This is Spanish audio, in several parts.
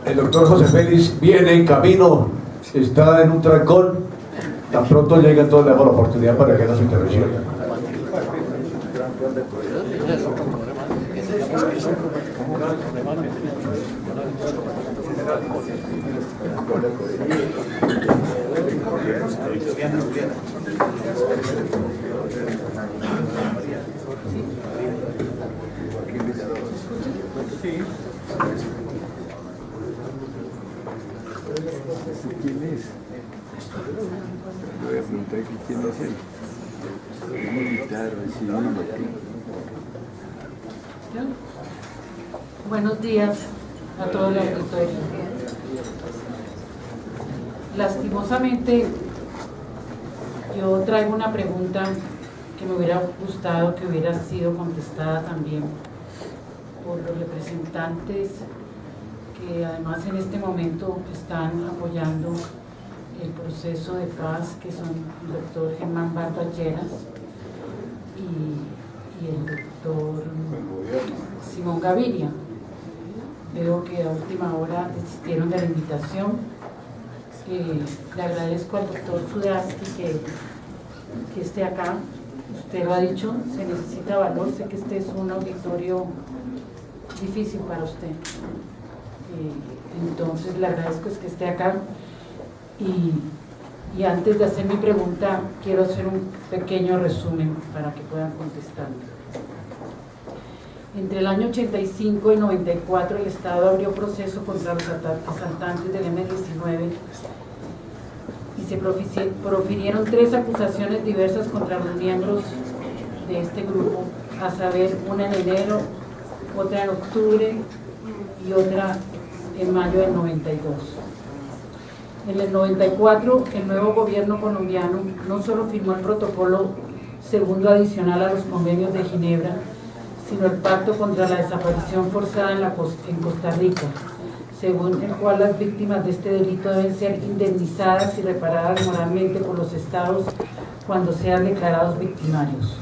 El doctor José Félix viene en camino, está en un trancón, tan pronto llega, entonces le damos la oportunidad para que haga su intervención. ¿Quién es? Le voy a preguntar quién es él. Es militar, civil. Buenos días a todo el auditorio. Lastimosamente, yo traigo una pregunta que me hubiera gustado que hubiera sido contestada también por los representantes que además en este momento están apoyando el proceso de paz, que son el doctor Germán Vargas Lleras y el doctor Simón Gaviria. Veo que a última hora desistieron de la invitación. Le agradezco al doctor Sudaski que esté acá. Usted lo ha dicho, se necesita valor. Sé que este es un auditorio difícil para usted. Entonces le agradezco que esté acá. Y antes de hacer mi pregunta, quiero hacer un pequeño resumen para que puedan contestar. Entre el año 85 y 94 el Estado abrió proceso contra los asaltantes del M-19 y se profirieron 3 acusaciones diversas contra los miembros de este grupo, a saber, una en enero, otra en octubre y otra en mayo del 92. En el 94, el nuevo gobierno colombiano no solo firmó el protocolo segundo adicional a los convenios de Ginebra, sino el pacto contra la desaparición forzada en Costa Rica, según el cual las víctimas de este delito deben ser indemnizadas y reparadas moralmente por los estados cuando sean declarados victimarios.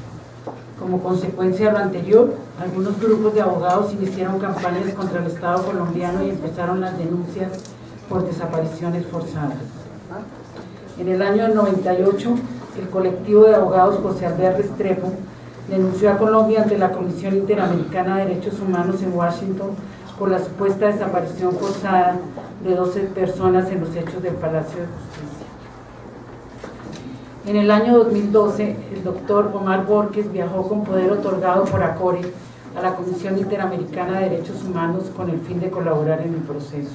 Como consecuencia de lo anterior, algunos grupos de abogados iniciaron campañas contra el Estado colombiano y empezaron las denuncias por desapariciones forzadas. En el año 98, el colectivo de abogados José Albert Restrepo denunció a Colombia ante la Comisión Interamericana de Derechos Humanos en Washington por la supuesta desaparición forzada de 12 personas en los hechos del Palacio de Justicia. En el año 2012, el doctor Omar Borges viajó con poder otorgado por ACORE a la Comisión Interamericana de Derechos Humanos con el fin de colaborar en el proceso.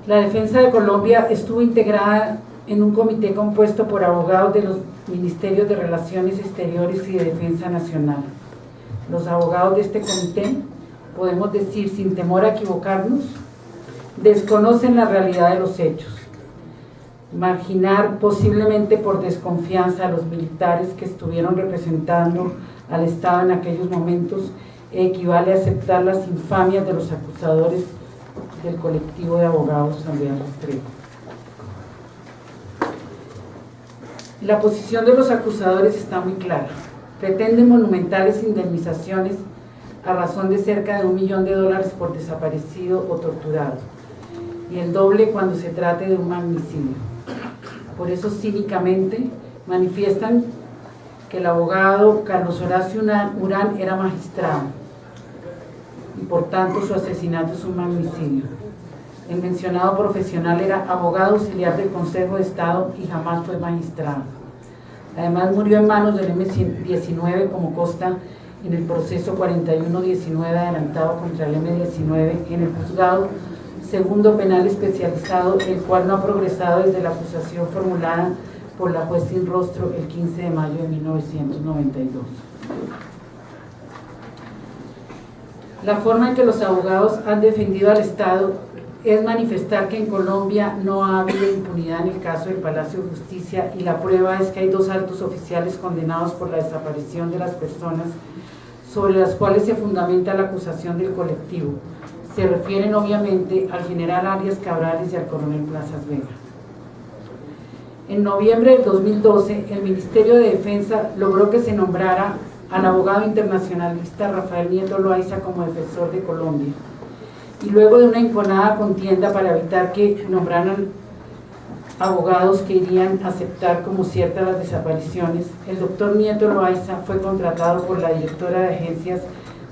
La defensa de Colombia estuvo integrada en un comité compuesto por abogados de los Ministerios de Relaciones Exteriores y de Defensa Nacional. Los abogados de este comité, podemos decir sin temor a equivocarnos, desconocen la realidad de los hechos. Marginar posiblemente por desconfianza a los militares que estuvieron representando al Estado en aquellos momentos equivale a aceptar las infamias de los acusadores del colectivo de abogados Albert Restrepo. La posición de los acusadores está muy clara. Pretenden monumentales indemnizaciones a razón de cerca de $1 millón por desaparecido o torturado, y el doble cuando se trate de un magnicidio. Por eso cínicamente manifiestan que el abogado Carlos Horacio Urán era magistrado y por tanto su asesinato es un magnicidio. El mencionado profesional era abogado auxiliar del Consejo de Estado y jamás fue magistrado. Además murió en manos del M-19 como consta en el proceso 4119 adelantado contra el M-19 en el juzgado segundo penal especializado, el cual no ha progresado desde la acusación formulada por la juez sin rostro el 15 de mayo de 1992. La forma en que los abogados han defendido al Estado es manifestar que en Colombia no ha habido impunidad en el caso del Palacio de Justicia, y la prueba es que hay 2 altos oficiales condenados por la desaparición de las personas sobre las cuales se fundamenta la acusación del colectivo. Se refieren obviamente al general Arias Cabrales y al coronel Plazas Vega. En noviembre del 2012, el Ministerio de Defensa logró que se nombrara al abogado internacionalista Rafael Nieto Loaiza como defensor de Colombia. Y luego de una imponada contienda para evitar que nombraran abogados que irían a aceptar como ciertas las desapariciones, el doctor Nieto Loaiza fue contratado por la directora de Agencias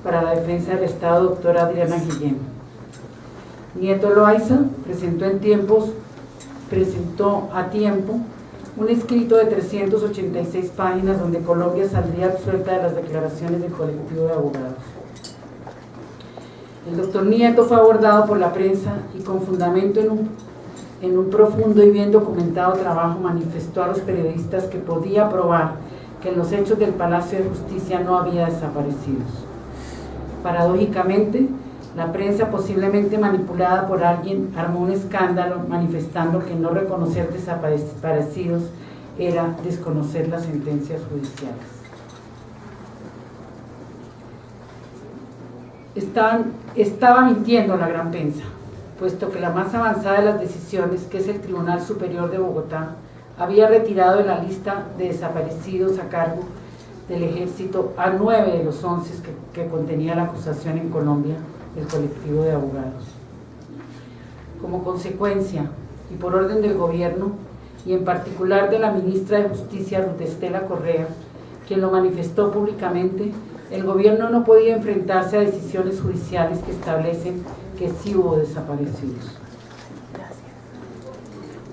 para la Defensa del Estado, doctora Adriana Guillén. Nieto Loaiza presentó a tiempo un escrito de 386 páginas donde Colombia saldría absuelta de las declaraciones del colectivo de abogados. El doctor Nieto fue abordado por la prensa y con fundamento en un profundo y bien documentado trabajo manifestó a los periodistas que podía probar que en los hechos del Palacio de Justicia no había desaparecidos. Paradójicamente, la prensa, posiblemente manipulada por alguien, armó un escándalo manifestando que no reconocer desaparecidos era desconocer las sentencias judiciales. Estaba mintiendo la gran prensa, puesto que la más avanzada de las decisiones, que es el Tribunal Superior de Bogotá, había retirado de la lista de desaparecidos a cargo del Ejército a 9 de los 11 que contenía la acusación en Colombia del colectivo de abogados. Como consecuencia, y por orden del gobierno, y en particular de la ministra de Justicia, Ruth Estela Correa, quien lo manifestó públicamente, el gobierno no podía enfrentarse a decisiones judiciales que establecen que sí hubo desaparecidos.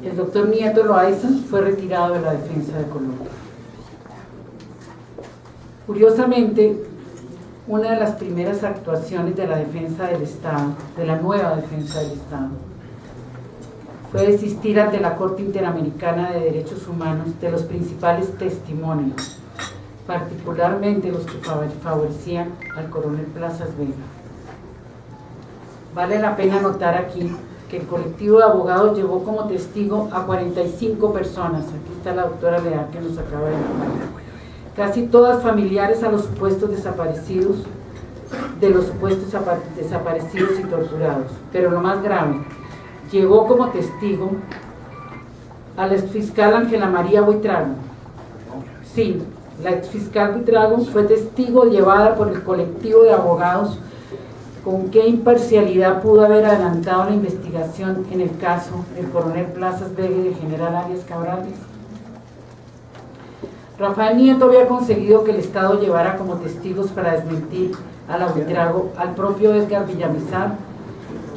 El doctor Nieto Loaiza fue retirado de la defensa de Colombia. Curiosamente, una de las primeras actuaciones de la defensa del Estado, de la nueva defensa del Estado, fue desistir ante la Corte Interamericana de Derechos Humanos de los principales testimonios, particularmente los que favorecían al coronel Plazas Vega. Vale la pena notar aquí que el colectivo de abogados llevó como testigo a 45 personas, aquí está la doctora Leal que nos acaba de nombrar, casi todas familiares a los supuestos desaparecidos, de los supuestos desaparecidos y torturados. Pero lo más grave, llevó como testigo a la exfiscal Ángela María Buitrago. Sí, la exfiscal Buitrago fue testigo llevada por el colectivo de abogados. ¿Con qué imparcialidad pudo haber adelantado la investigación en el caso del coronel Plazas Vega y del general Arias Cabrales? Rafael Nieto había conseguido que el Estado llevara como testigos para desmentir a la Buitrago al propio Edgar Villamizar,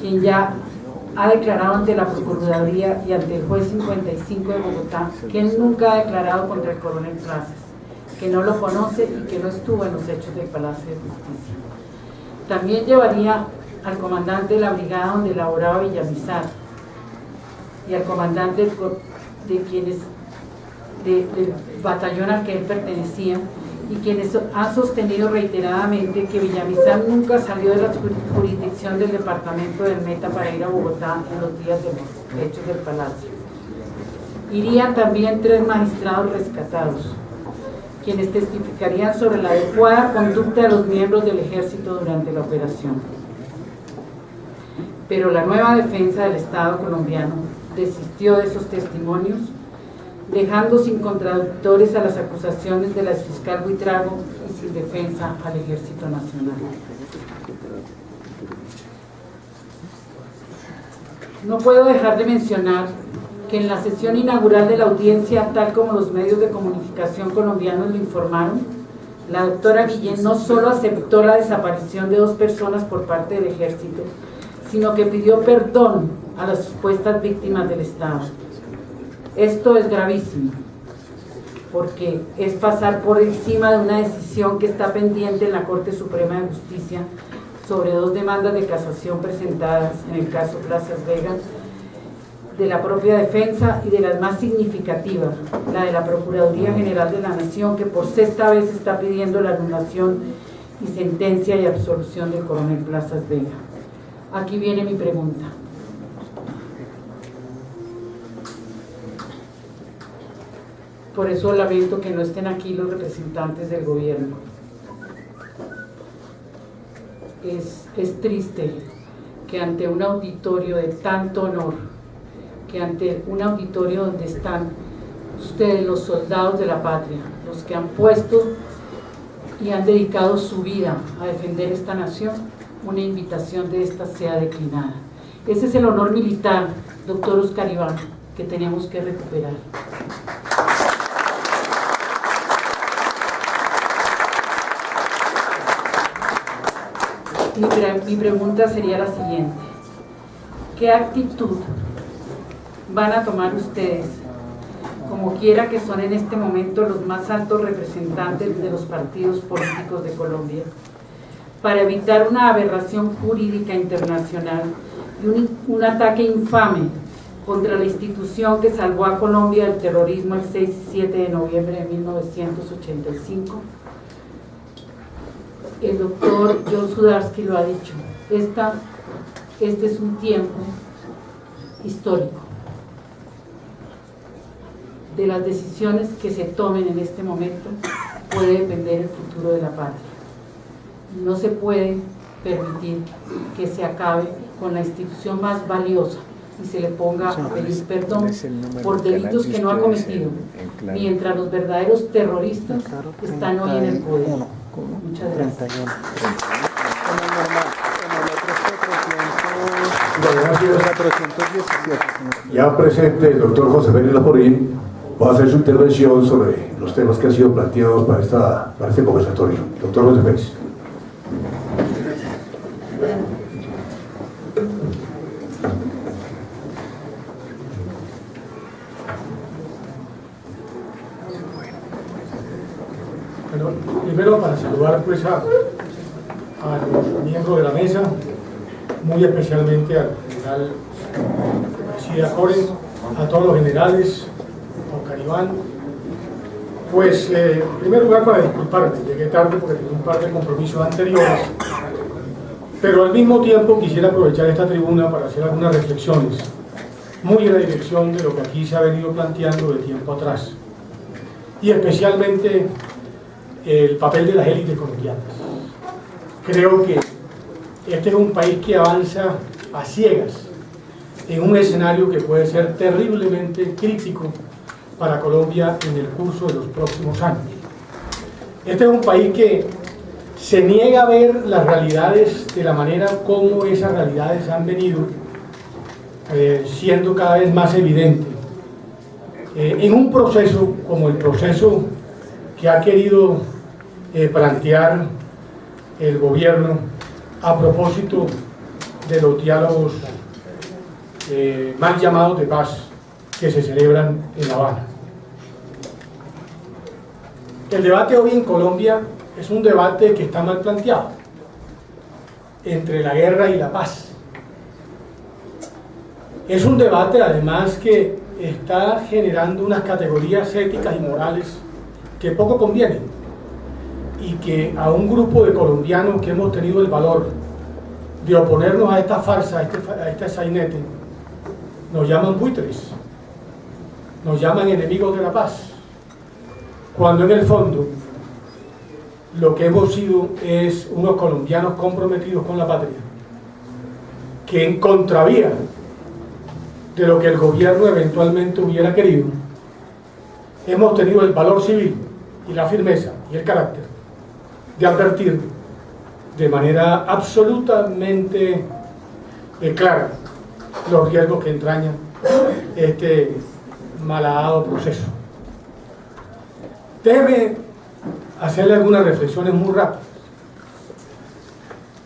quien ya ha declarado ante la Procuraduría y ante el juez 55 de Bogotá que él nunca ha declarado contra el coronel Plazas, que no lo conoce y que no estuvo en los hechos del Palacio de Justicia. También llevaría al comandante de la brigada donde laboraba Villamizar y al comandante del batallón al que él pertenecía, y quienes han sostenido reiteradamente que Villamizar nunca salió de la jurisdicción del departamento del Meta para ir a Bogotá en los días de los hechos del Palacio. Irían también 3 magistrados rescatados, quienes testificarían sobre la adecuada conducta de los miembros del ejército durante la operación. Pero la nueva defensa del Estado colombiano desistió de esos testimonios, dejando sin contradictores a las acusaciones de la exfiscal Buitrago y sin defensa al Ejército Nacional. No puedo dejar de mencionar que en la sesión inaugural de la audiencia, tal como los medios de comunicación colombianos lo informaron, la doctora Guillén no solo aceptó la desaparición de 2 personas por parte del Ejército, sino que pidió perdón a las supuestas víctimas del Estado. Esto es gravísimo, porque es pasar por encima de una decisión que está pendiente en la Corte Suprema de Justicia sobre 2 demandas de casación presentadas en el caso Plazas Vega, de la propia defensa y de las más significativas, la de la Procuraduría General de la Nación, que por 6ª vez está pidiendo la anulación y sentencia y absolución del coronel Plazas Vega. Aquí viene mi pregunta. Por eso lamento que no estén aquí los representantes del gobierno. Es triste que ante un auditorio de tanto honor, que ante un auditorio donde están ustedes, los soldados de la patria, los que han puesto y han dedicado su vida a defender esta nación, una invitación de esta sea declinada. Ese es el honor militar, doctor Oscar Iván, que tenemos que recuperar. Mi pregunta sería la siguiente: ¿qué actitud van a tomar ustedes, como quiera que son en este momento los más altos representantes de los partidos políticos de Colombia, para evitar una aberración jurídica internacional y un ataque infame contra la institución que salvó a Colombia del terrorismo el 6 y 7 de noviembre de 1985? El doctor John Sudarsky lo ha dicho, este es un tiempo histórico. De las decisiones que se tomen en este momento puede depender el futuro de la patria. No se puede permitir que se acabe con la institución más valiosa y se le ponga a pedir perdón por delitos que no ha cometido, mientras los verdaderos terroristas están hoy en el poder. Muchas gracias. Ya presente el doctor José Félix Laforín va a hacer su intervención sobre los temas que han sido planteados para este conversatorio. Doctor José Félix. Bueno, primero para saludar pues a los miembros de la mesa, muy especialmente al general García Core, a todos los generales, a Oscar Iván. Pues en primer lugar para disculparme, llegué tarde porque tenía un par de compromisos anteriores, pero al mismo tiempo quisiera aprovechar esta tribuna para hacer algunas reflexiones, muy en la dirección de lo que aquí se ha venido planteando de tiempo atrás, y especialmente el papel de las élites colombianas. Creo que este es un país que avanza a ciegas en un escenario que puede ser terriblemente crítico para Colombia en el curso de los próximos años. Este es un país que se niega a ver las realidades de la manera como esas realidades han venido siendo cada vez más evidentes en un proceso como el proceso que ha querido plantear el gobierno a propósito de los diálogos mal llamados de paz que se celebran en La Habana. El debate hoy en Colombia es un debate que está mal planteado entre la guerra y la paz. Es un debate además que está generando unas categorías éticas y morales que poco convienen y que a un grupo de colombianos que hemos tenido el valor de oponernos a esta farsa, a este sainete, nos llaman buitres, nos llaman enemigos de la paz, cuando en el fondo lo que hemos sido es unos colombianos comprometidos con la patria, que en contravía de lo que el gobierno eventualmente hubiera querido, hemos tenido el valor civil y la firmeza y el carácter de advertir de manera absolutamente clara los riesgos que entraña este malhadado proceso. Déjeme hacerle algunas reflexiones muy rápidas.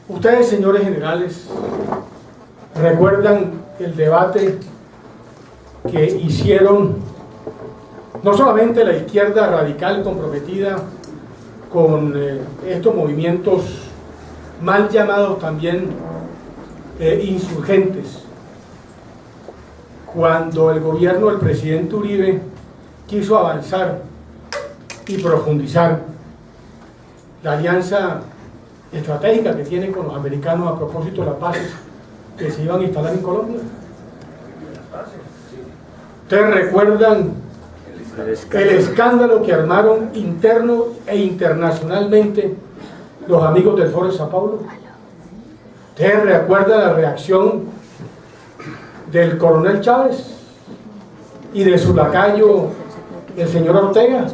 Ustedes, señores generales, recuerdan el debate que hicieron no solamente la izquierda radical comprometida con estos movimientos mal llamados también insurgentes, cuando el gobierno del presidente Uribe quiso avanzar y profundizar la alianza estratégica que tiene con los americanos a propósito de las bases que se iban a instalar en Colombia? ¿Ustedes recuerdan el escándalo que armaron interno e internacionalmente los amigos del Foro de Sao Paulo? ¿Ustedes recuerdan la reacción del coronel Chávez y de su lacayo, el señor Ortega?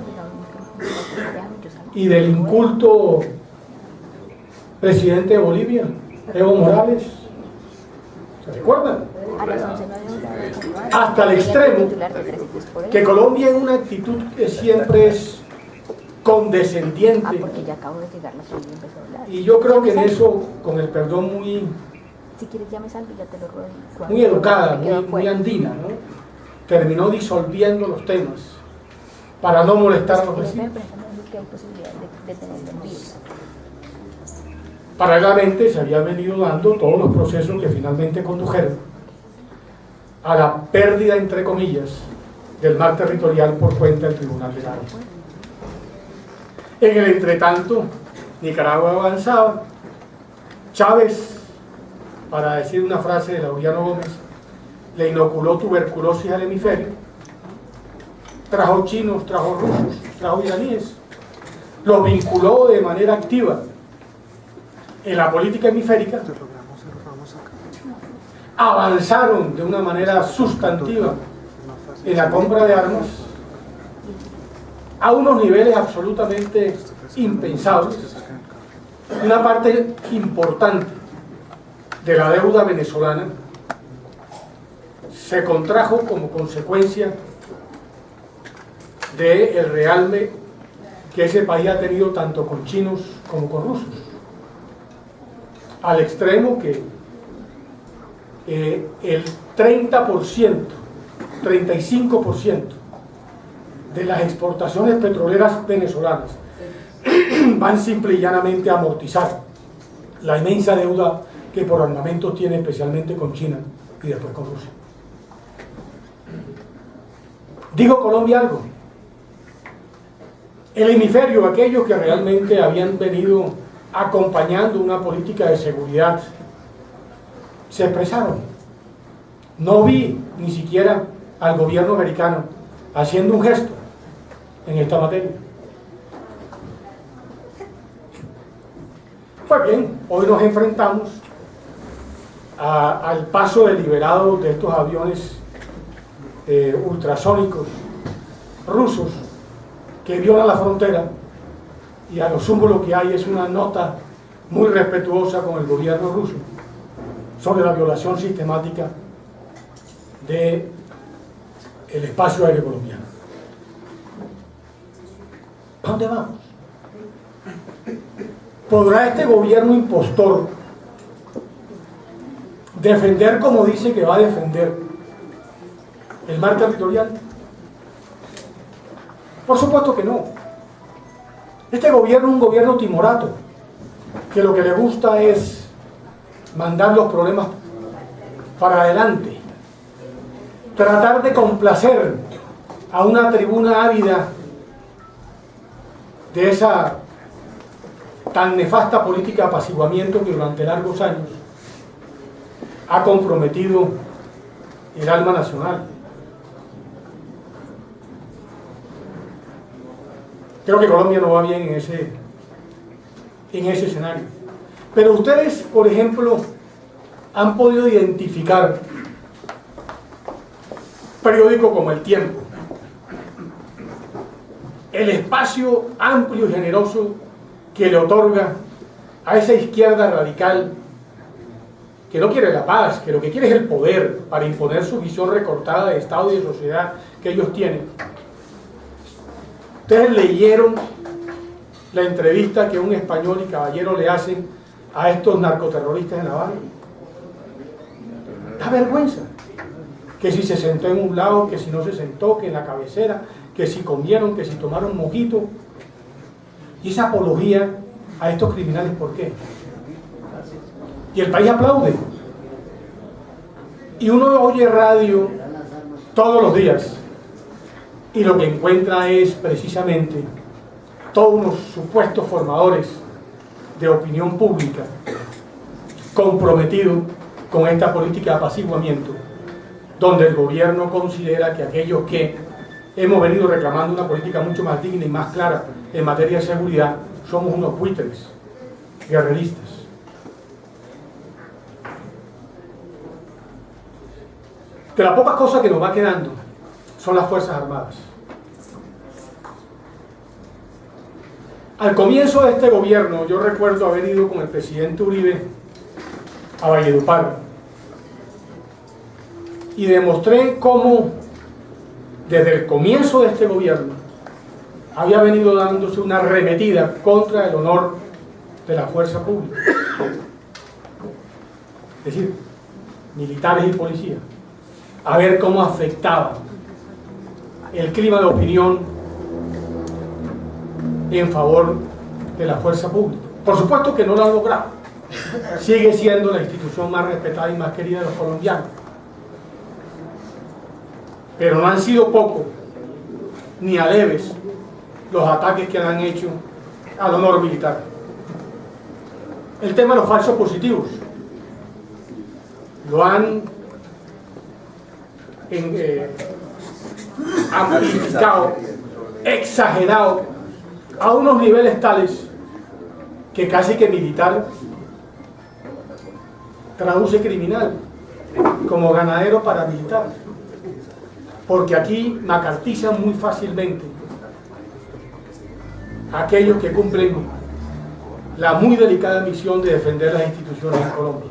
y del inculto presidente de Bolivia, Evo Morales. ¿Se recuerdan? Hasta el extremo que Colombia en una actitud que siempre es condescendiente, y yo creo que en eso, con el perdón, muy educada, muy andina, ¿no? Terminó disolviendo los temas para no molestar a los vecinos. Paralelamente se habían venido dando todos los procesos que finalmente condujeron a la pérdida, entre comillas, del mar territorial por cuenta del Tribunal de la ONU. En el entretanto, Nicaragua avanzaba. Chávez, para decir una frase de Laureano Gómez, le inoculó tuberculosis al hemisferio, trajo chinos, trajo rusos, trajo iraníes, los vinculó de manera activa en la política hemisférica, avanzaron de una manera sustantiva en la compra de armas a unos niveles absolutamente impensables. Una parte importante de la deuda venezolana se contrajo como consecuencia del realme que ese país ha tenido tanto con chinos como con rusos, al extremo que el 30%, 35% de las exportaciones petroleras venezolanas van simple y llanamente a amortizar la inmensa deuda que por armamentos tiene, especialmente con China y después con Rusia. Digo Colombia algo. El hemisferio, aquellos que realmente habían venido acompañando una política de seguridad, se expresaron. No vi ni siquiera al gobierno americano haciendo un gesto en esta materia. Pues bien, hoy nos enfrentamos al paso deliberado de estos aviones ultrasónicos rusos que violan la frontera, y a lo sumo lo que hay es una nota muy respetuosa con el gobierno ruso sobre la violación sistemática del espacio aéreo colombiano. ¿A dónde vamos? ¿Podrá este gobierno impostor defender como dice que va a defender el mar territorial? Por supuesto que no. Este gobierno es un gobierno timorato, que lo que le gusta es mandar los problemas para adelante, tratar de complacer a una tribuna ávida de esa tan nefasta política de apaciguamiento que durante largos años ha comprometido el alma nacional. Creo que Colombia no va bien en ese escenario. Pero ustedes, por ejemplo, han podido identificar periódicos como El Tiempo, el espacio amplio y generoso que le otorga a esa izquierda radical que no quiere la paz, que lo que quiere es el poder para imponer su visión recortada de Estado y de sociedad que ellos tienen. Ustedes leyeron la entrevista que un español y caballero le hacen a estos narcoterroristas en La Habana. Da vergüenza. Que si se sentó en un lado, que si no se sentó, que en la cabecera, que si comieron, que si tomaron mojito. Y esa apología a estos criminales, ¿por qué? Y el país aplaude. Y uno oye radio todos los días y lo que encuentra es precisamente todos unos supuestos formadores de opinión pública comprometidos con esta política de apaciguamiento, donde el gobierno considera que aquellos que hemos venido reclamando una política mucho más digna y más clara en materia de seguridad somos unos buitres guerreristas. Que las pocas cosas que nos va quedando son las Fuerzas Armadas. Al comienzo de este gobierno, yo recuerdo haber ido con el presidente Uribe a Valledupar y demostré cómo desde el comienzo de este gobierno había venido dándose una arremetida contra el honor de la fuerza pública, es decir, militares y policías, a ver cómo afectaba el clima de opinión en favor de la fuerza pública. Por supuesto que no lo han logrado. Sigue siendo la institución más respetada y más querida de los colombianos. Pero no han sido pocos, ni a leves, los ataques que han hecho al honor militar. El tema de los falsos positivos. Lo han amplificado, exagerado, a unos niveles tales que casi que militar traduce criminal como ganadero paramilitar, porque aquí macartizan muy fácilmente a aquellos que cumplen la muy delicada misión de defender las instituciones en Colombia.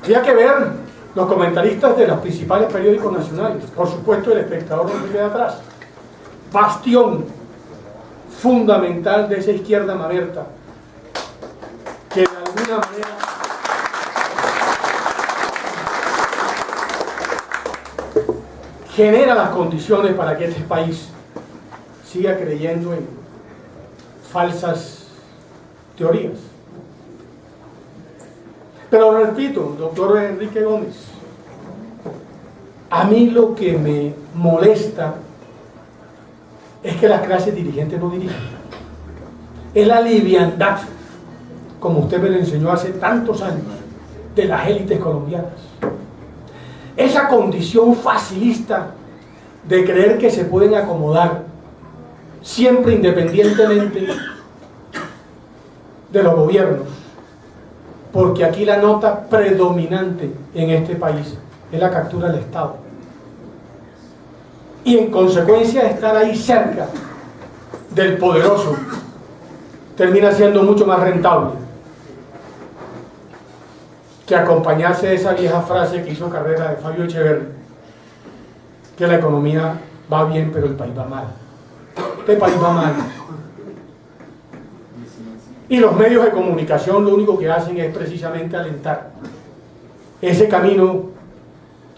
Había que ver los comentaristas de los principales periódicos nacionales, por supuesto El Espectador no vive de atrás, bastión fundamental de esa izquierda mamerta que de alguna manera genera las condiciones para que este país siga creyendo en falsas teorías. Pero repito, doctor Enrique Gómez, a mí lo que me molesta es que las clases dirigentes no dirigen. Es la liviandad, como usted me lo enseñó hace tantos años, de las élites colombianas. Esa condición facilista de creer que se pueden acomodar siempre independientemente de los gobiernos, porque aquí la nota predominante en este país es la captura del Estado. Y en consecuencia estar ahí cerca del poderoso termina siendo mucho más rentable que acompañarse de esa vieja frase que hizo carrera de Fabio Echeverri, que la economía va bien pero el país va mal. Este país va mal. Y los medios de comunicación lo único que hacen es precisamente alentar ese camino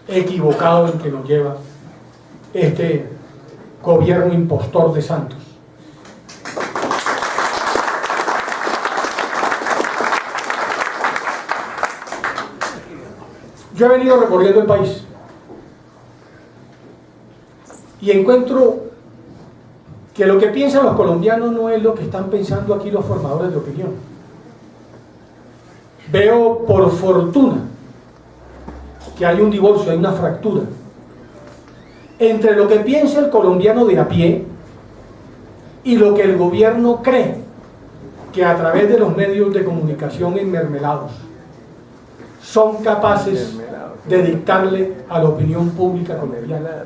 equivocado en que nos lleva este gobierno impostor de Santos. Yo he venido recorriendo el país y encuentro que lo que piensan los colombianos no es lo que están pensando aquí los formadores de opinión. Veo por fortuna que hay un divorcio, hay una fractura entre lo que piensa el colombiano de a pie y lo que el gobierno cree que a través de los medios de comunicación enmermelados son capaces de dictarle a la opinión pública colombiana.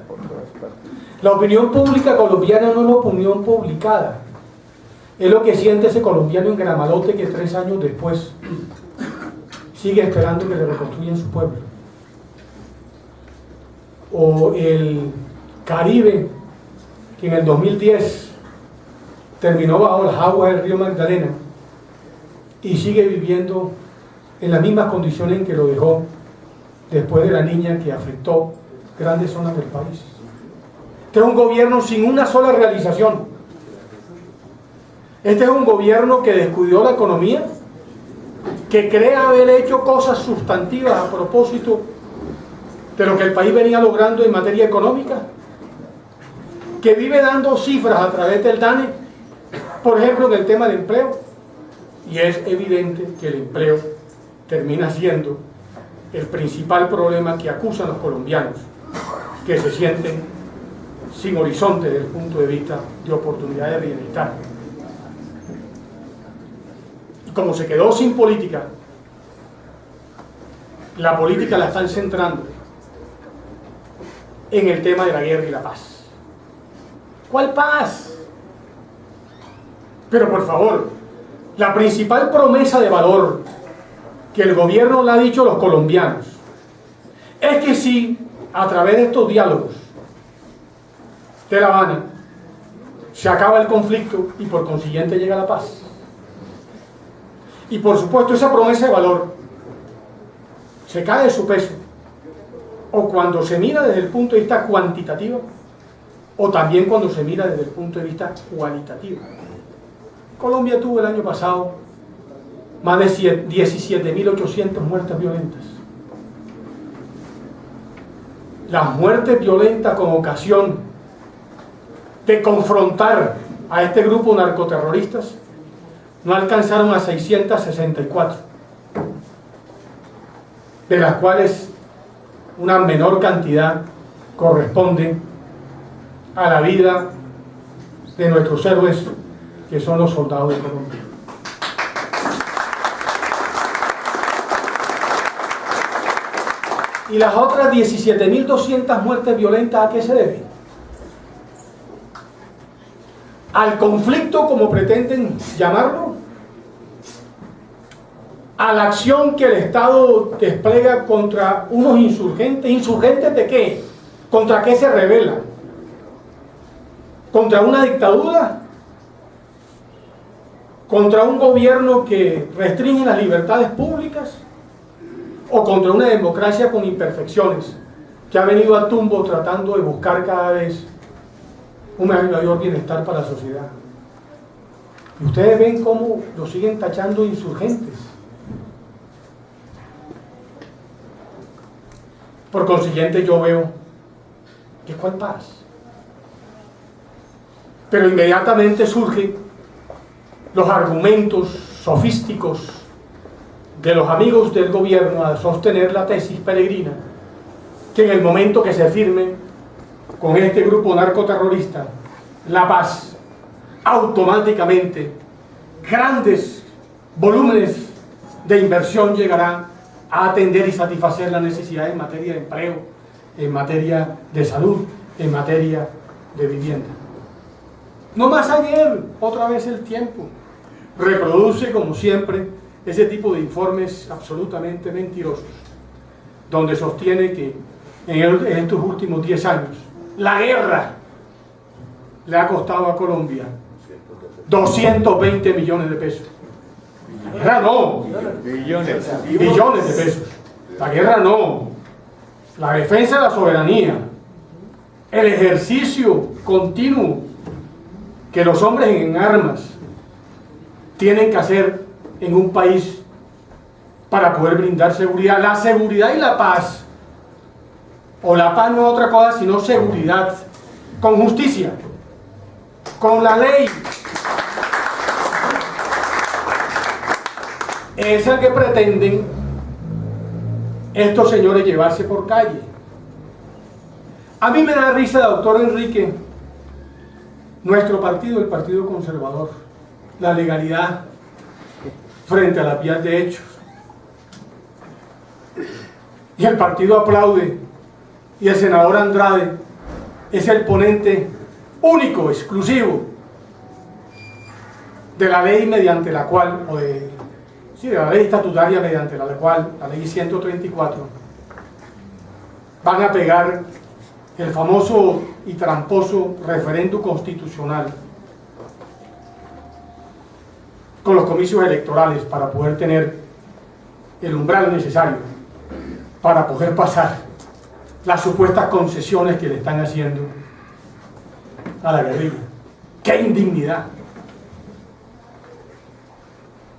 La opinión pública colombiana no es la opinión publicada, es lo que siente ese colombiano en Gramalote que 3 años después sigue esperando que le reconstruyan su pueblo. O el Caribe, que en el 2010 terminó bajo las aguas del río Magdalena y sigue viviendo en las mismas condiciones en que lo dejó después de la niña que afectó grandes zonas del país. Este es un gobierno sin una sola realización. Este es un gobierno que descuidó la economía, que cree haber hecho cosas sustantivas a propósito de lo que el país venía logrando en materia económica, que vive dando cifras a través del DANE, por ejemplo, en el tema del empleo, y es evidente que el empleo termina siendo el principal problema que acusan los colombianos, que se sienten sin horizonte desde el punto de vista de oportunidades de bienestar. Y como se quedó sin política, la política la están centrando en el tema de la guerra y la paz. ¿Cuál paz? Pero por favor, la principal promesa de valor que el gobierno le ha dicho a los colombianos es que si a través de estos diálogos de La Habana se acaba el conflicto y por consiguiente llega la paz. Y por supuesto esa promesa de valor se cae de su peso o cuando se mira desde el punto de vista cuantitativo o también cuando se mira desde el punto de vista cualitativo. Colombia tuvo el año pasado más de 17.800 muertes violentas. Las muertes violentas con ocasión de confrontar a este grupo de narcoterroristas no alcanzaron a 664, de las cuales una menor cantidad corresponde a la vida de nuestros héroes, que son los soldados de Colombia. ¿Y las otras 17.200 muertes violentas a qué se deben? ¿Al conflicto, como pretenden llamarlo? ¿A la acción que el Estado despliega contra unos insurgentes? ¿Insurgentes de qué? ¿Contra qué se rebelan? ¿Contra una dictadura? ¿Contra un gobierno que restringe las libertades públicas? ¿O contra una democracia con imperfecciones que ha venido a tumbo tratando de buscar cada vez un mayor bienestar para la sociedad? Y ustedes ven cómo lo siguen tachando de insurgentes. Por consiguiente yo veo que ¿cuál paz? Pero inmediatamente surgen los argumentos sofísticos de los amigos del gobierno a sostener la tesis peregrina que en el momento que se firme con este grupo narcoterrorista la paz, automáticamente grandes volúmenes de inversión llegarán a atender y satisfacer las necesidades en materia de empleo, en materia de salud, en materia de vivienda. No más ayer, otra vez el tiempo reproduce como siempre ese tipo de informes absolutamente mentirosos, donde sostiene que en estos últimos 10 años la guerra le ha costado a Colombia 220 millones de pesos. La guerra no, billones de pesos. La guerra no, la defensa de la soberanía, el ejercicio continuo que los hombres en armas tienen que hacer en un país para poder brindar seguridad. La seguridad y la paz, o la paz no es otra cosa sino seguridad, con justicia, con la ley. Es el que pretenden estos señores llevarse por calle. A mí me da risa, doctor Enrique, nuestro partido, el Partido Conservador, la legalidad frente a las vías de hechos. Y el partido aplaude, y el senador Andrade es el ponente único, exclusivo, de la ley mediante la cual, de la ley estatutaria mediante la cual, la ley 134, van a pegar el famoso y tramposo referendo constitucional con los comicios electorales para poder tener el umbral necesario para poder pasar las supuestas concesiones que le están haciendo a la guerrilla. ¡Qué indignidad!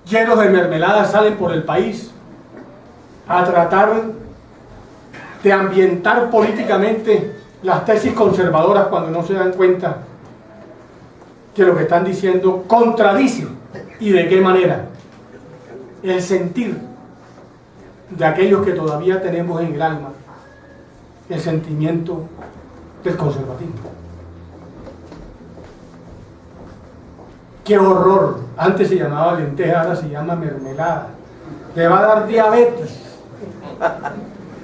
Llenos de mermeladas salen por el país a tratar de ambientar políticamente las tesis conservadoras cuando no se dan cuenta que lo que están diciendo contradice, y de qué manera, el sentir de aquellos que todavía tenemos en el alma el sentimiento del conservatismo. ¡Qué horror! Antes se llamaba lenteja, ahora se llama mermelada. Le va a dar diabetes.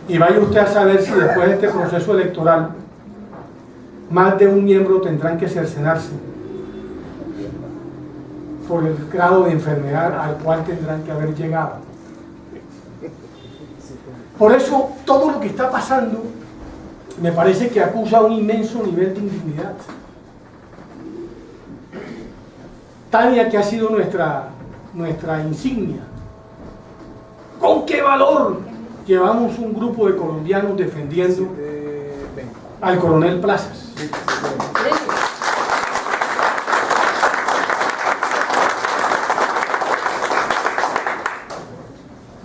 Y vaya usted a saber si después de este proceso electoral más de un miembro tendrán que cercenarse por el grado de enfermedad al cual tendrán que haber llegado. Por eso, todo lo que está pasando me parece que acusa un inmenso nivel de indignidad. Tania, que ha sido nuestra insignia, ¿con qué valor llevamos un grupo de colombianos defendiendo al coronel Plazas?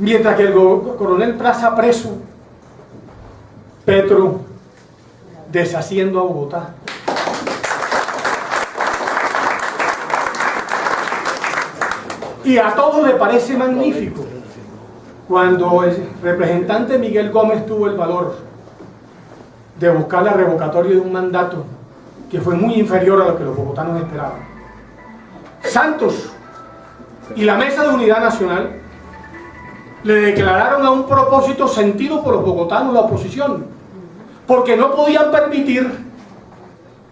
Mientras que el coronel Plaza preso, Petro deshaciendo a Bogotá. Y a todos les parece magnífico cuando el representante Miguel Gómez tuvo el valor de buscar la revocatoria de un mandato que fue muy inferior a lo que los bogotanos esperaban. Santos y la Mesa de Unidad Nacional le declararon a un propósito sentido por los bogotanos, la oposición, porque no podían permitir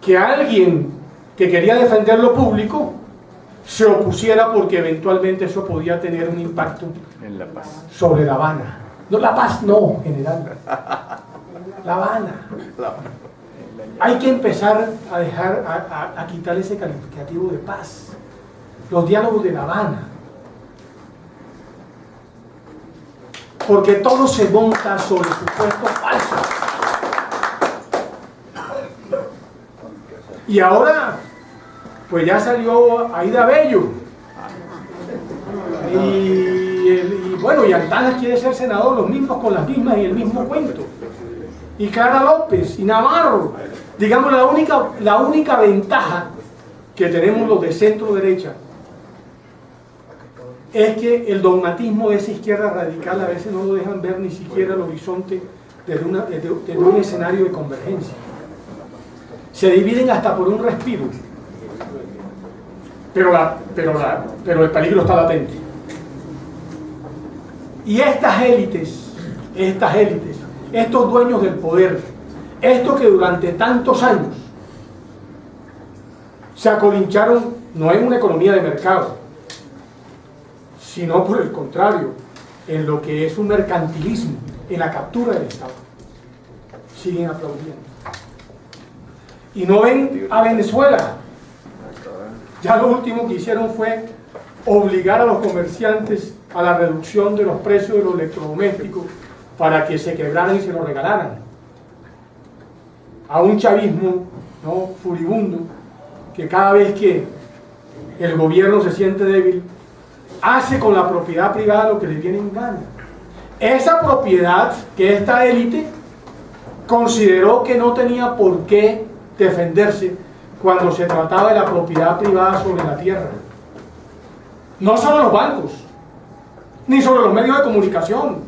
que alguien que quería defender lo público se opusiera, porque eventualmente eso podía tener un impacto En La Paz. sobre La Habana. No, La Paz no, general. La Habana. Hay que empezar a dejar, a quitar ese calificativo de paz. Los diálogos de La Habana. Porque todo se monta sobre supuestos falsos. Y ahora, pues ya salió Aida Bello. Y bueno, y Antanas quiere ser senador, los mismos con las mismas y el mismo cuento. Y Clara López y Navarro. Digamos, la única ventaja que tenemos los de centro derecha es que el dogmatismo de esa izquierda radical a veces no lo dejan ver ni siquiera el horizonte de un escenario de convergencia. Se dividen hasta por un respiro, pero el peligro está latente. Y estas élites, estos dueños del poder, estos que durante tantos años se acolincharon no en una economía de mercado, sino por el contrario, en lo que es un mercantilismo, en la captura del Estado, siguen aplaudiendo. Y no ven a Venezuela. Ya lo último que hicieron fue obligar a los comerciantes a la reducción de los precios de los electrodomésticos para que se quebraran y se los regalaran. A un chavismo, ¿no?, furibundo, que cada vez que el gobierno se siente débil, hace con la propiedad privada lo que le viene en gana. Esa propiedad que esta élite consideró que no tenía por qué defenderse cuando se trataba de la propiedad privada sobre la tierra. No sobre los bancos, ni sobre los medios de comunicación,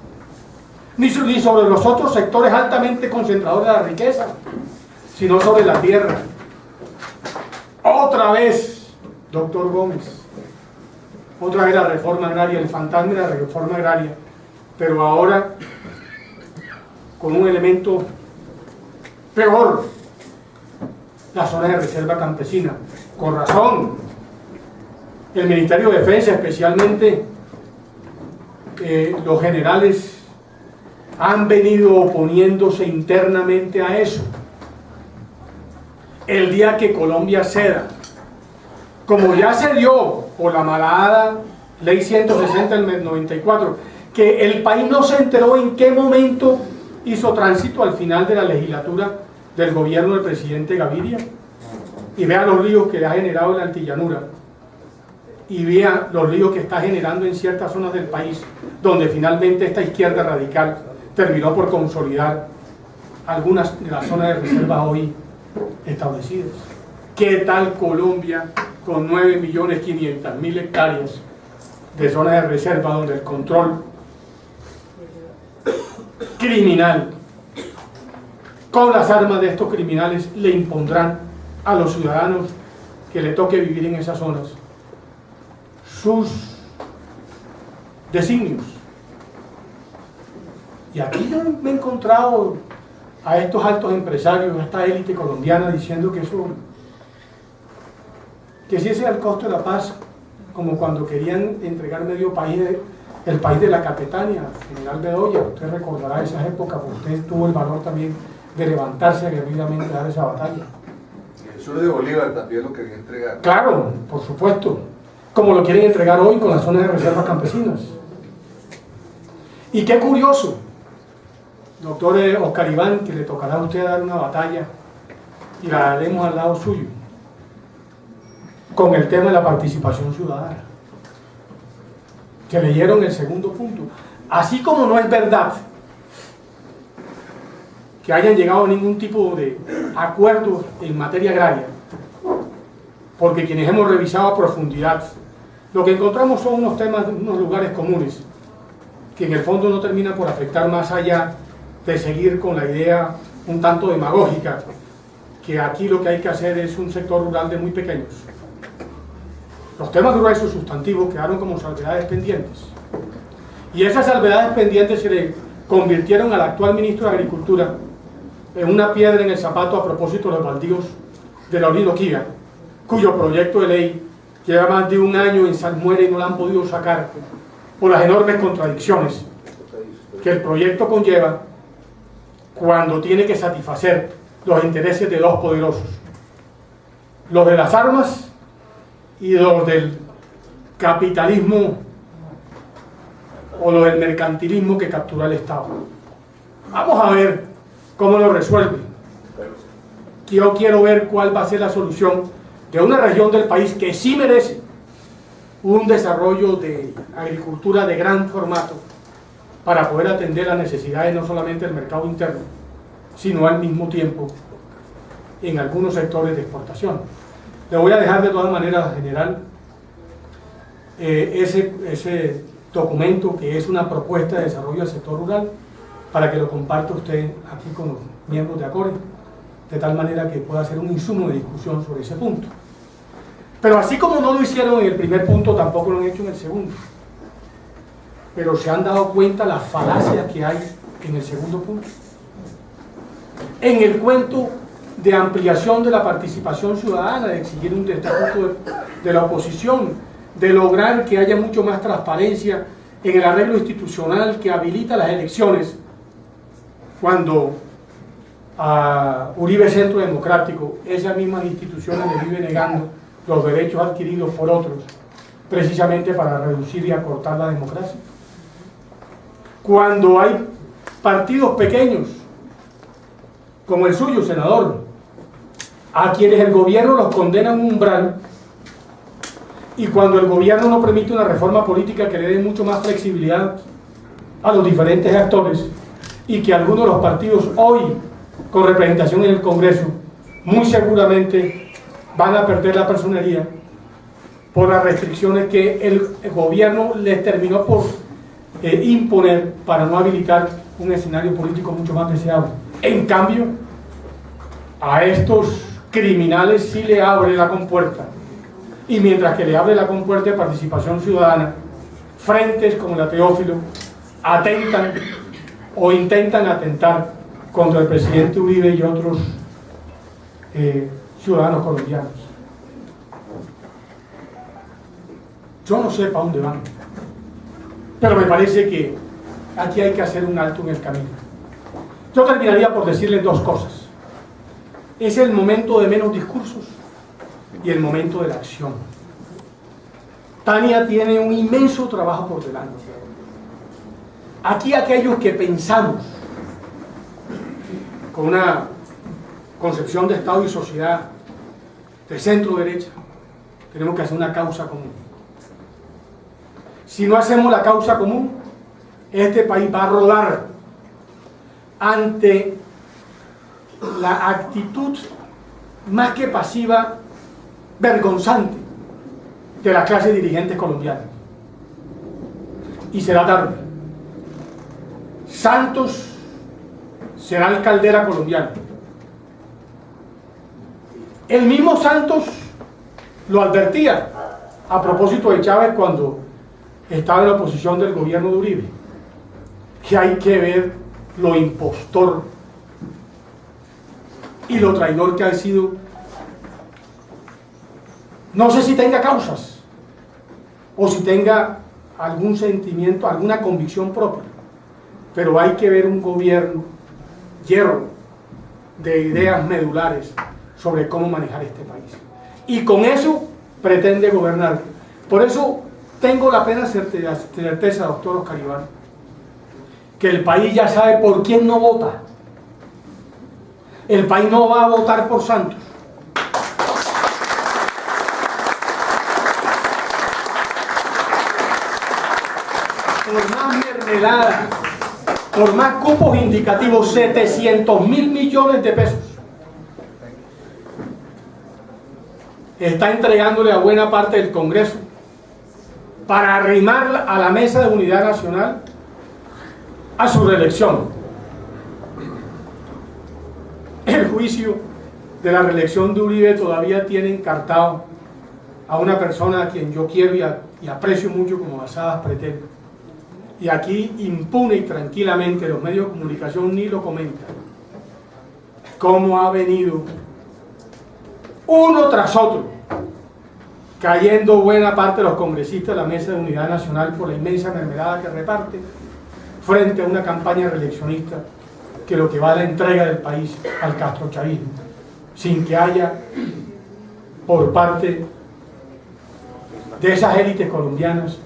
ni sobre los otros sectores altamente concentradores de la riqueza, sino sobre la tierra. Otra vez, doctor Gómez, otra vez la reforma agraria, el fantasma de la reforma agraria, pero ahora con un elemento peor: la zona de reserva campesina. Con razón, el Ministerio de Defensa, especialmente los generales, han venido oponiéndose internamente a eso. El día que Colombia ceda, como ya se dio por la malhada Ley 160 del 94, que el país no se enteró en qué momento hizo tránsito al final de la legislatura del gobierno del presidente Gaviria, y vea los líos que ha generado en la antillanura, y vea los líos que está generando en ciertas zonas del país, donde finalmente esta izquierda radical terminó por consolidar algunas de las zonas de reserva hoy establecidas. ¿Qué tal Colombia con 9.500.000 hectáreas de zonas de reserva, donde el control criminal con las armas de estos criminales le impondrán a los ciudadanos que le toque vivir en esas zonas sus designios? Y aquí yo me he encontrado a estos altos empresarios, a esta élite colombiana, diciendo que si ese era el costo de la paz, como cuando querían entregar medio país, el país de la Capetania, general Bedoya. Usted recordará esas épocas, porque usted tuvo el valor también de levantarse aguerridamente a dar esa batalla. El sur de Bolívar también lo quería entregar. Claro, por supuesto, como lo quieren entregar hoy con las zonas de reservas campesinas. Y qué curioso, doctor Oscar Iván, que le tocará a usted dar una batalla y la haremos al lado suyo, con el tema de la participación ciudadana. Que leyeron el segundo punto. Así como no es verdad que hayan llegado a ningún tipo de acuerdos en materia agraria, porque quienes hemos revisado a profundidad, lo que encontramos son unos temas, unos lugares comunes, que en el fondo no terminan por afectar más allá de seguir con la idea un tanto demagógica, que aquí lo que hay que hacer es un sector rural de muy pequeños. Los temas gruesos sustantivos quedaron como salvedades pendientes. Y esas salvedades pendientes se le convirtieron al actual ministro de Agricultura en una piedra en el zapato a propósito de los baldíos de la Orinoquía, cuyo proyecto de ley lleva más de un año en salmuera y no la han podido sacar por las enormes contradicciones que el proyecto conlleva cuando tiene que satisfacer los intereses de dos poderosos, los de las armas y los del capitalismo o los del mercantilismo que captura el Estado. Vamos a ver cómo lo resuelve. Yo quiero ver cuál va a ser la solución de una región del país que sí merece un desarrollo de agricultura de gran formato para poder atender las necesidades no solamente del mercado interno, sino al mismo tiempo en algunos sectores de exportación. Le voy a dejar de todas maneras, general, ese documento que es una propuesta de desarrollo del sector rural para que lo comparta usted aquí con los miembros de ACORE, de tal manera que pueda ser un insumo de discusión sobre ese punto. Pero así como no lo hicieron en el primer punto, tampoco lo han hecho en el segundo. Pero se han dado cuenta las falacias que hay en el segundo punto. En el cuento de ampliación de la participación ciudadana, de exigir un estatuto de la oposición, de lograr que haya mucho más transparencia en el arreglo institucional que habilita las elecciones, cuando a Uribe Centro Democrático esas mismas instituciones le viven negando los derechos adquiridos por otros, precisamente para reducir y acortar la democracia. Cuando hay partidos pequeños, como el suyo, senador, a quienes el gobierno los condena a un umbral, y cuando el gobierno no permite una reforma política que le dé mucho más flexibilidad a los diferentes actores, y que algunos de los partidos hoy, con representación en el Congreso, muy seguramente van a perder la personería por las restricciones que el gobierno les terminó por imponer para no habilitar un escenario político mucho más deseable. En cambio, a estos criminales sí le abre la compuerta, y mientras que le abre la compuerta de participación ciudadana, frentes como la Teófilo atentan o intentan atentar contra el presidente Uribe y otros ciudadanos colombianos. Yo no sé para dónde van, pero me parece que aquí hay que hacer un alto en el camino. Yo terminaría por decirles dos cosas. Es el momento de menos discursos y el momento de la acción. Tania tiene un inmenso trabajo por delante. Aquí aquellos que pensamos con una concepción de Estado y sociedad de centro derecha, tenemos que hacer una causa común. Si no hacemos la causa común, este país va a rodar ante la actitud más que pasiva, vergonzante de la clase dirigente colombiana. Y será tarde. Santos será el Caldera colombiano. El mismo Santos lo advertía a propósito de Chávez cuando estaba en la oposición del gobierno de Uribe, que hay que ver lo impostor y lo traidor que ha sido. No sé si tenga causas o si tenga algún sentimiento, alguna convicción propia, pero hay que ver un gobierno hierro de ideas medulares sobre cómo manejar este país. Y con eso pretende gobernar. Por eso tengo la plena certeza, doctor Oscar Iván, que el país ya sabe por quién no vota. El país no va a votar por Santos. Por más mermelada, por más cupos indicativos, 700.000 millones de pesos, está entregándole a buena parte del Congreso para arrimar a la mesa de unidad nacional a su reelección. El juicio de la reelección de Uribe todavía tiene encartado a una persona a quien yo quiero y aprecio mucho como Basadas Pretel. Y aquí impune y tranquilamente los medios de comunicación ni lo comentan. Cómo ha venido uno tras otro cayendo buena parte de los congresistas de la Mesa de Unidad Nacional por la inmensa mermelada que reparte frente a una campaña reeleccionista que lo que va a la entrega del país al castrochavismo, sin que haya por parte de esas élites colombianas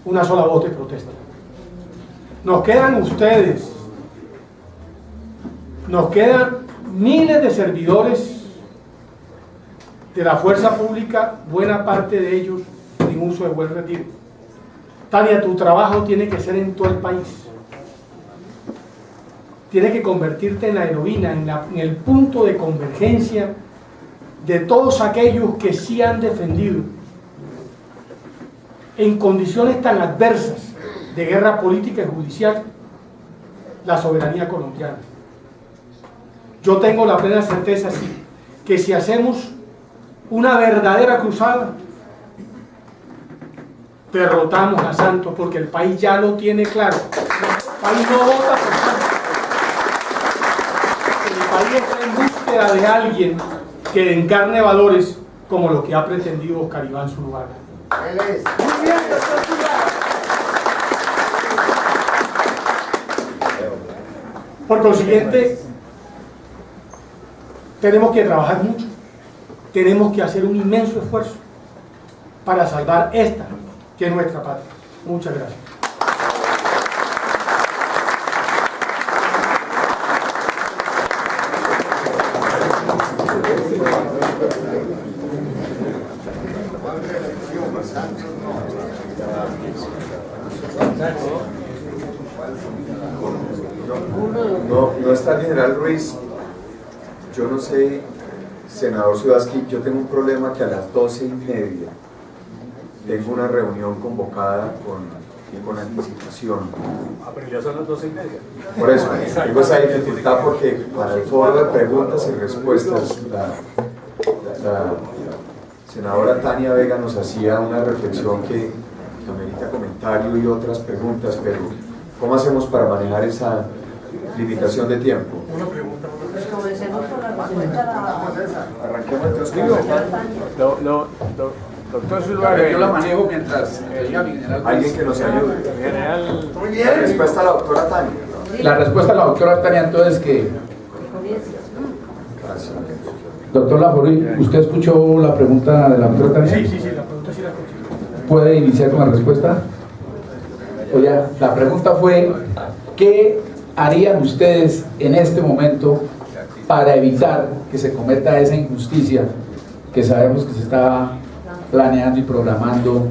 una sola voz de protesta. Nos quedan ustedes, nos quedan miles de servidores de la fuerza pública, buena parte de ellos en uso de buen retiro. Tania, tu trabajo tiene que ser en todo el país. Tienes que convertirte en la heroína, en el punto de convergencia de todos aquellos que sí han defendido en condiciones tan adversas de guerra política y judicial la soberanía colombiana. Yo tengo la plena certeza, sí, que si hacemos una verdadera cruzada, derrotamos a Santos, porque el país ya lo tiene claro. El país no vota por Santos. El país está en búsqueda de alguien que encarne valores como lo que ha pretendido Oscar Iván Zuluaga. Él es. Muy bien, doctor Zuluaga. Por consiguiente, tenemos que trabajar mucho. Tenemos que hacer un inmenso esfuerzo para salvar esta, que es nuestra patria. Muchas gracias. No está el general Ruiz. Yo no sé, senador Sudaski, yo tengo un problema que a las 12:30 tengo una reunión convocada con anticipación. Pero ya son las 12:30. Por eso, tengo esa dificultad porque para el foro de preguntas y respuestas la senadora Tania Vega nos hacía una reflexión que amerita comentario y otras preguntas, pero ¿cómo hacemos para manejar esa limitación de tiempo? Una pregunta. Comencemos con la respuesta. Arranquemos entonces Doctor Zuluaga, yo la manejo mientras llega mi general. alguien que nos ayude. general. Muy La bien. respuesta a la doctora Tania. La respuesta a la doctora Tania entonces que... Gracias. Doctor Laforí, ¿usted escuchó la pregunta de la doctora Tania? Sí, la pregunta sí la escuché. ¿Puede iniciar con la respuesta? Oye, la pregunta fue, ¿qué harían ustedes en este momento para evitar que se cometa esa injusticia que sabemos que se está planeando y programando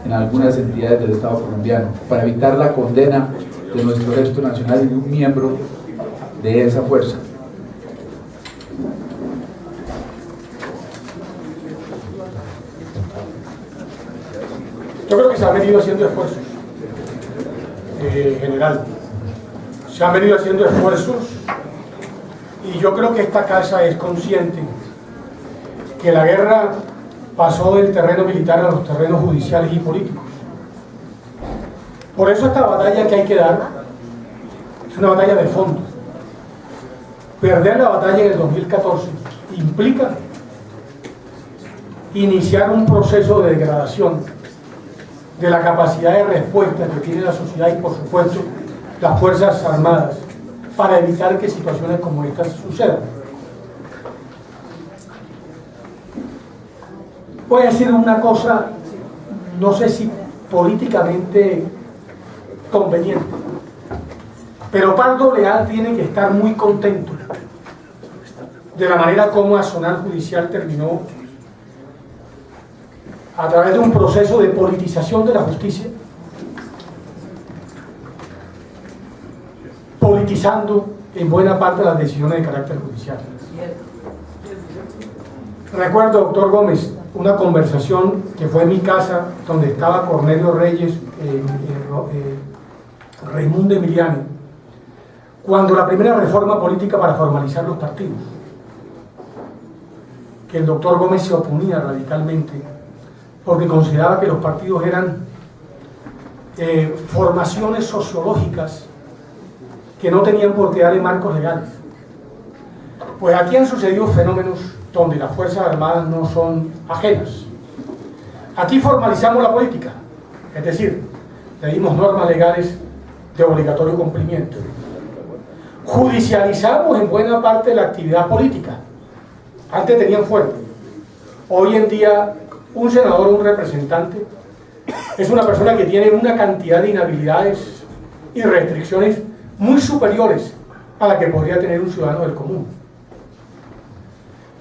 en algunas entidades del Estado colombiano, para evitar la condena de nuestro ejército nacional y de un miembro de esa fuerza? Yo creo que se han venido haciendo esfuerzos, general. Se han venido haciendo esfuerzos y yo creo que esta casa es consciente que la guerra pasó del terreno militar a los terrenos judiciales y políticos. Por eso esta batalla que hay que dar es una batalla de fondo. perder la batalla en el 2014 implica iniciar un proceso de degradación de la capacidad de respuesta que tiene la sociedad y, por supuesto, las Fuerzas Armadas para evitar que situaciones como estas sucedan. Voy a decir una cosa, no sé si políticamente conveniente, pero Pardo Leal tiene que estar muy contento de la manera como Accionar Judicial terminó a través de un proceso de politización de la justicia, politizando en buena parte las decisiones de carácter judicial. Recuerdo, doctor Gómez, una conversación que fue en mi casa, donde estaba Cornelio Reyes, Raimundo Emiliani, cuando la primera reforma política para formalizar los partidos, que el doctor Gómez se oponía radicalmente, porque consideraba que los partidos eran formaciones sociológicas que no tenían por qué darle marcos legales. Pues aquí han sucedido fenómenos donde las Fuerzas Armadas no son ajenas. Aquí formalizamos la política, es decir, le dimos normas legales de obligatorio cumplimiento. Judicializamos en buena parte la actividad política. Antes tenían fuero. Hoy en día, un senador o un representante es una persona que tiene una cantidad de inhabilidades y restricciones muy superiores a la que podría tener un ciudadano del común.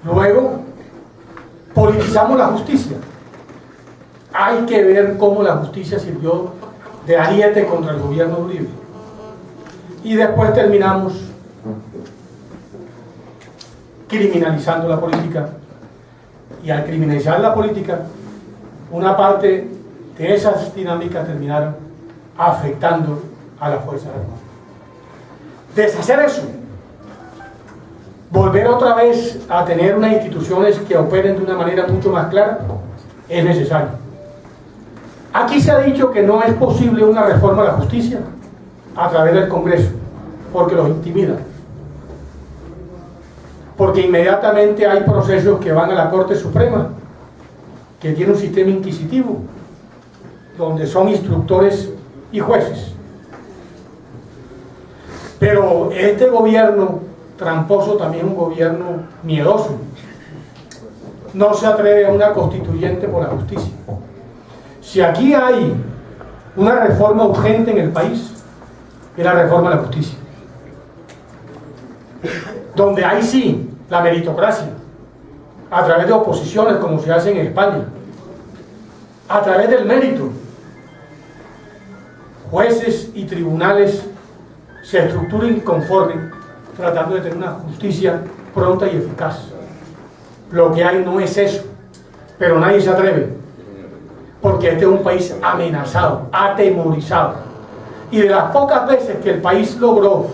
Luego, politizamos la justicia. Hay que ver cómo la justicia sirvió de ariete contra el gobierno de Uribe. Y después terminamos criminalizando la política. Y al criminalizar la política, una parte de esas dinámicas terminaron afectando a las Fuerzas Armadas. Deshacer eso, volver otra vez a tener unas instituciones que operen de una manera mucho más clara, es necesario. Aquí se ha dicho que no es posible una reforma a la justicia a través del Congreso, porque los intimida. Porque inmediatamente hay procesos que van a la Corte Suprema, que tiene un sistema inquisitivo, donde son instructores y jueces. Pero este gobierno tramposo también es un gobierno miedoso. No se atreve a una constituyente por la justicia. Si aquí hay una reforma urgente en el país, es la reforma de la justicia. Donde hay sí la meritocracia, a través de oposiciones como se hace en España, a través del mérito, jueces y tribunales se estructuren conforme, tratando de tener una justicia pronta y eficaz. Lo que hay no es eso, pero nadie se atreve, porque este es un país amenazado, atemorizado, y de las pocas veces que el país logró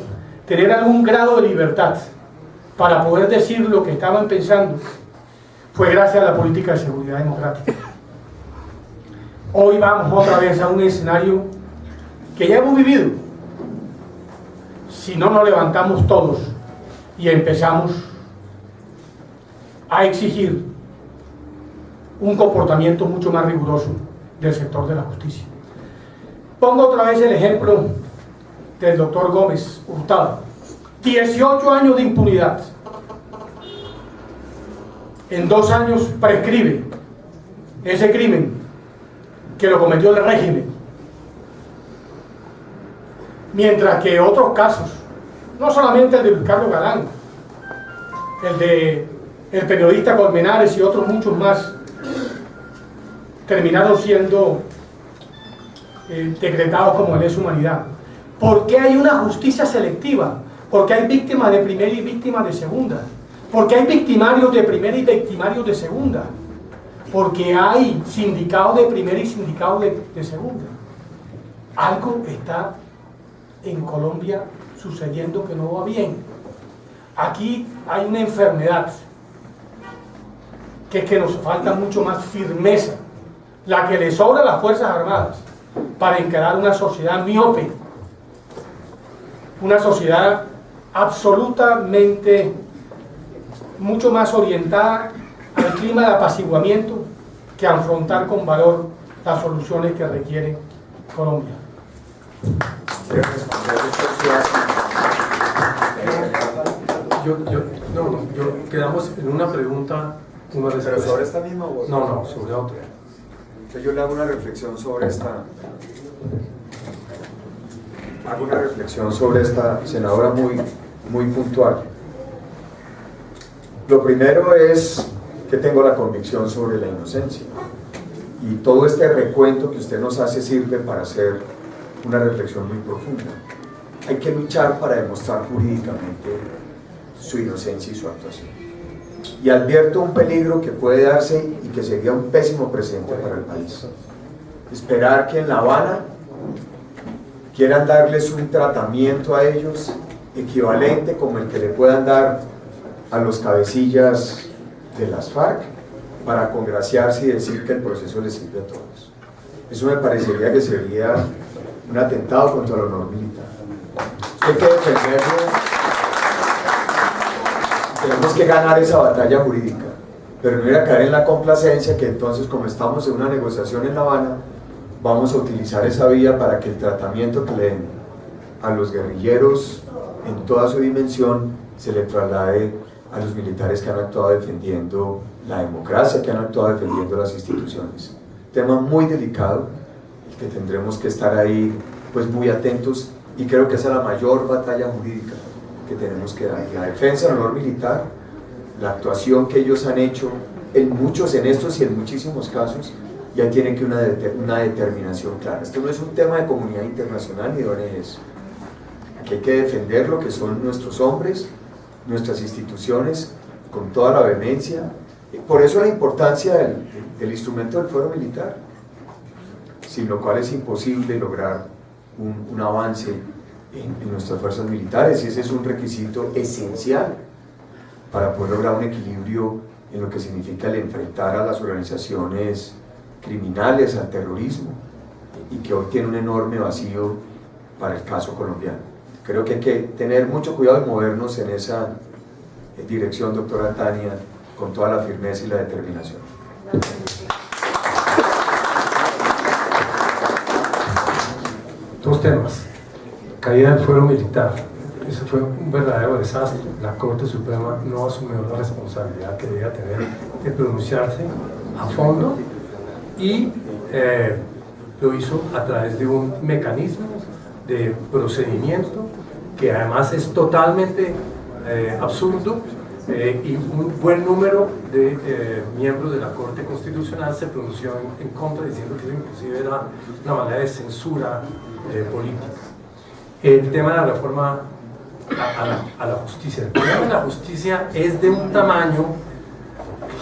tener algún grado de libertad para poder decir lo que estaban pensando, fue gracias a la política de seguridad democrática. Hoy vamos otra vez a un escenario que ya hemos vivido. Si no nos levantamos todos y empezamos a exigir un comportamiento mucho más riguroso del sector de la justicia. Pongo otra vez el ejemplo del doctor Gómez Hurtado. 18 años de impunidad. En 2 años prescribe ese crimen que lo cometió el régimen. Mientras que otros casos, no solamente el de Luis Carlos Galán, el de el periodista Colmenares y otros muchos más, terminaron siendo decretados como lesa humanidad. ¿Por qué hay una justicia selectiva? Porque hay víctimas de primera y víctimas de segunda. Porque hay victimarios de primera y victimarios de segunda. Porque hay sindicados de primera y sindicados de segunda. Algo está en Colombia sucediendo que no va bien. Aquí hay una enfermedad, que es que nos falta mucho más firmeza, la que le sobra a las Fuerzas Armadas para encarar una sociedad miope, una sociedad absolutamente mucho más orientada al clima de apaciguamiento que a afrontar con valor las soluciones que requiere Colombia. Yo quedamos en una pregunta, una respuesta. ¿Pero sobre esta misma voz? No, sobre otra. Entonces yo le hago una reflexión sobre esta. Hago una reflexión sobre esta senadora muy puntual. Lo primero es que tengo la convicción sobre la inocencia. Y todo este recuento que usted nos hace sirve para hacer una reflexión muy profunda. Hay que luchar para demostrar jurídicamente su inocencia y su actuación. Y advierto un peligro que puede darse y que sería un pésimo presente para el país. Esperar que en La Habana quieran darles un tratamiento a ellos equivalente como el que le puedan dar a los cabecillas de las FARC para congraciarse y decir que el proceso les sirve a todos. Eso me parecería que sería un atentado contra el honor militar. Hay que defenderlo. Tenemos que ganar esa batalla jurídica, pero no ir a caer en la complacencia que entonces, como estamos en una negociación en La Habana, vamos a utilizar esa vía para que el tratamiento que le den a los guerrilleros en toda su dimensión se le traslade a los militares que han actuado defendiendo la democracia, que han actuado defendiendo las instituciones. Tema muy delicado, que tendremos que estar ahí pues muy atentos, y creo que esa es la mayor batalla jurídica que tenemos que dar. La defensa del honor militar, la actuación que ellos han hecho en estos y en muchísimos casos, ya tienen que una determinación clara. Esto no es un tema de comunidad internacional ni de ONGs. Aquí hay que defender lo que son nuestros hombres, nuestras instituciones, con toda la vehemencia. Por eso la importancia del instrumento del fuero militar, sin lo cual es imposible lograr un avance en nuestras fuerzas militares, y ese es un requisito esencial para poder lograr un equilibrio en lo que significa el enfrentar a las organizaciones criminales, al terrorismo, y que hoy tiene un enorme vacío para el caso colombiano. Creo que hay que tener mucho cuidado y movernos en esa dirección, doctora Tania, con toda la firmeza y la determinación. Dos temas. Caída del fuero militar. Eso fue un verdadero desastre. La Corte Suprema no asumió la responsabilidad que debía tener de pronunciarse a fondo, y lo hizo a través de un mecanismo de procedimiento que además es totalmente absurdo, y un buen número de miembros de la Corte Constitucional se pronunció en contra, diciendo que eso inclusive era una manera de censura política. El tema de la reforma a la justicia. El problema de la justicia es de un tamaño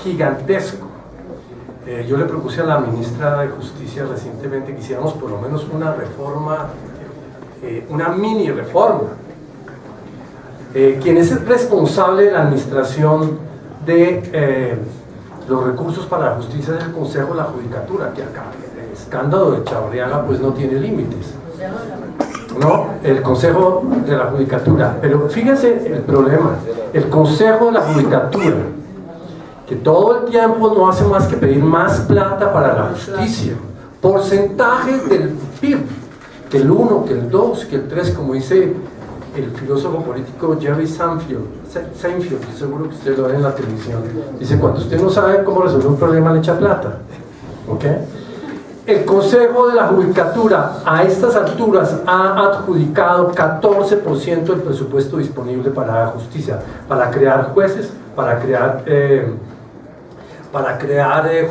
gigantesco. Yo le propuse a la ministra de Justicia recientemente que hiciéramos por lo menos una reforma, una mini reforma. Quien es el responsable de la administración de los recursos para la justicia es el Consejo de la Judicatura, que acá el escándalo de Chavarriaga pues no tiene límites. No, el Consejo de la Judicatura. Pero fíjense el problema, el Consejo de la Judicatura, que todo el tiempo no hace más que pedir más plata para la justicia, porcentajes del PIB, que el 1, que el 2, que el 3, como dice el filósofo político Jerry Seinfeld, seguro que ustedes lo ven en la televisión, dice: cuando usted no sabe cómo resolver un problema, le echa plata. ¿Ok? El Consejo de la Judicatura a estas alturas ha adjudicado 14% del presupuesto disponible para la justicia, para crear jueces, para crear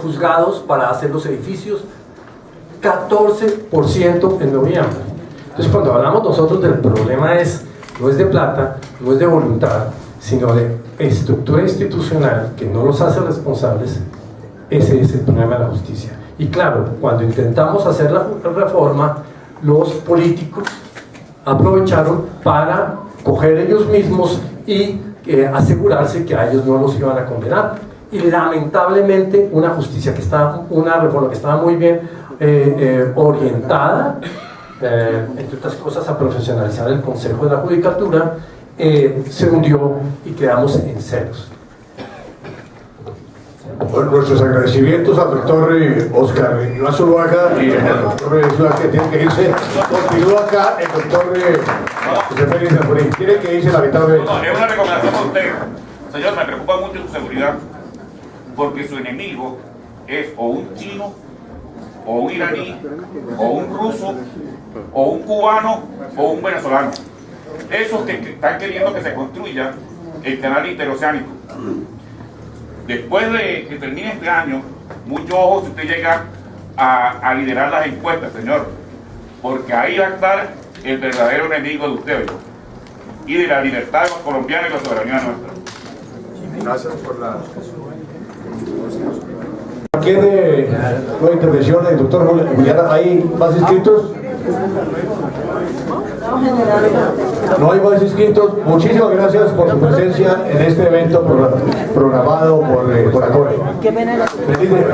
juzgados, para hacer los edificios. 14% en noviembre. Entonces, cuando hablamos nosotros del problema, no es de plata, no es de voluntad, sino de estructura institucional que no los hace responsables. Ese es el problema de la justicia. Y claro, cuando intentamos hacer la reforma, los políticos aprovecharon para coger ellos mismos y asegurarse que a ellos no los iban a condenar. Y lamentablemente una reforma que estaba muy bien orientada, entre otras cosas, a profesionalizar el Consejo de la Judicatura, se hundió y quedamos en ceros. Bueno, nuestros agradecimientos al doctor Oscar Iván Zuluaga y al doctor Zuluaga, que tiene que irse. Continúa acá el doctor José Félix Zamborí. Tiene que irse lamentablemente. No, es una recomendación para usted. Señor, me preocupa mucho su seguridad, porque su enemigo es o un chino, o un iraní, o un ruso, o un cubano, o un venezolano. Esos que están queriendo que se construya el canal interoceánico. Después de que termine este año, mucho ojo si usted llega a liderar las encuestas, señor, porque ahí va a estar el verdadero enemigo de usted y de la libertad de los colombianos y la soberanía nuestra. Gracias por la... ¿Quiere una intervención del doctor Julián? ¿Hay más inscritos? No hay más inscritos. Muchísimas gracias por su presencia en este evento programado por ACORE. Feliz día.